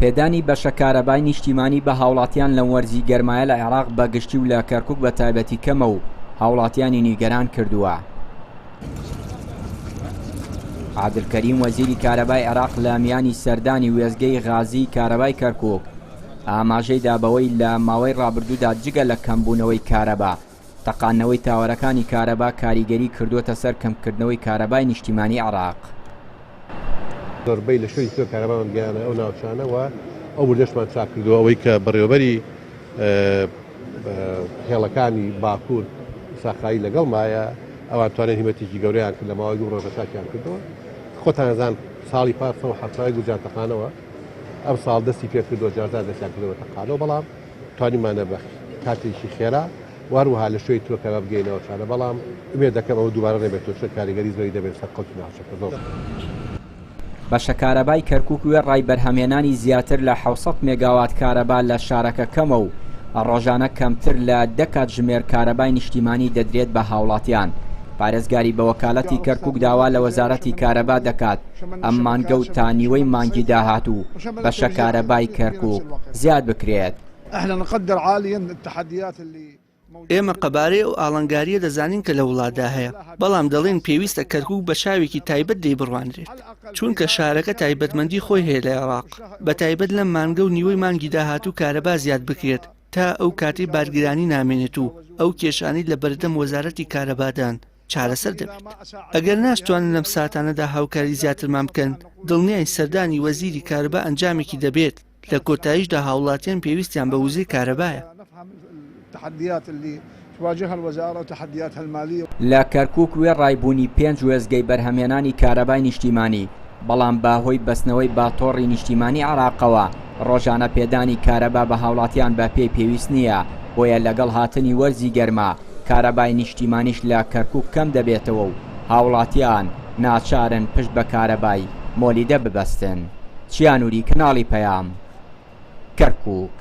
پێدانی بەشە کارەبای نیشتیمانی بە هاوڵاتیان لە وەرزی گەرمایە لە عێراق بە گشتی و لە کەرکووک بە تایبەتی کەمە و هاوڵاتیانی نیگەران کردووە. عادلکەریم وەزیری کارەبای عێراق لە میانی سەردانی وێستگەی غازی کارەبای کەرکووک ئاماژەی دابەوەی لە ماوەی ڕابردوودا جگە لە کەمبوونەوەی کارەبا تەقانەوەی تاوەرەکانی کارەبا کاریگەری کردوتە سەر کەمکردنەوەی کارەبای نیشتیمانی عێراق. زۆربەی لە شوێی تۆ کارەبامان گەیانە ئەو ناوچانەوە ئەو وردەشمان چاک کردووە ئەوەی کە بەڕێوەبەری هێڵەکانی باکوور ساخایی لەگەڵ مایە ئەوان توانێت هیمەتێکی گەورەیان کرد لە ماوەی دوو ڕۆژە چاکیان کردەوە. خۆتان ئەزان ساڵی پارسەوە حەفرای گوجان تەقانەوە ئەم ساڵ دەستی پێ کردەوە جارجار دەستیان کردەوە تەقانەوە بەڵام توانیمانە بە کاتێکی خێرا واروها لە شوێی تۆ کەرەبا بگەینەوە چانە بەڵام ئومێد دەکەم ئەوە دووبارە نەبێتەوە چۆن کاریگەری زۆری دەبێت سەر قەوتی ناوچەکەەوە. بەشە کارەبای کەرکووک وێ ڕای بەرهەمێنانی زیاتر لە 600 مێگاوات کارەبا لە شارەکە کەمە و ڕۆژانە کەمتر لە 10 کات ژمێر کارەبای نیشتیمانی دەدرێت بە هاوڵاتیان. پارێزگاری بە وەکالەتی کەرکووک داوا لە وەزارەتی کارەبا دەکات ئەم مانگە و تانیوەی مانگی داهاتوو بەشە کارەبای کەرکووک زیاد بکرێت. ئێمە قەبارەی و ئاڵنگاریە دەزانین کە لە وڵاتدا هەیە بەڵام دەڵێن پێویستە کەرکووک بە شاوێکی تایبەت دەی بڕوانرێت چونکە شارەکە تایبەتمەندی خۆی هەیە لە عێراق بە تایبەت لەم مانگە و نیوەی مانگی داهاتوو کارەبا زیاد بکرێت تا ئەو کاتی بارگرانی نامێنێت و ئەو کێشانی لە بەردەم وەزارەتی کارەبادان چارەسەر دەبێت. ئەگەر ناشتوانن لەم ساتانەدا هاوکاری زیاترمان بکەن دڵنیای سەردانی وەزیری کارەبا ئەنجامێکی دەبێت لە کۆتاییشدا هاوڵاتیان پێویستیان بە وزەی کارەبایە. لە کەرکووک وێ ڕایبوونی 5 وێستگەی بەرهەمێنانی کارەبای نیشتیمانی بەڵام باهۆی بەستنەوەی باتۆڕی نیشتیمانی عێراقەوە ڕۆژانە پێدانی کارەبا بە هاوڵاتیان بە پێی پێویست نییە بۆیە لەگەڵ هاتنی وەرزی گەرما کارەبای نیشتیمانیش لە کەرکووک کەم دەبێتەوە و هاوڵاتیان ناچارن پشت بە کارەبای مۆلیدە ببەستن. چیانوری کەناڵی پەیام کەرکووک.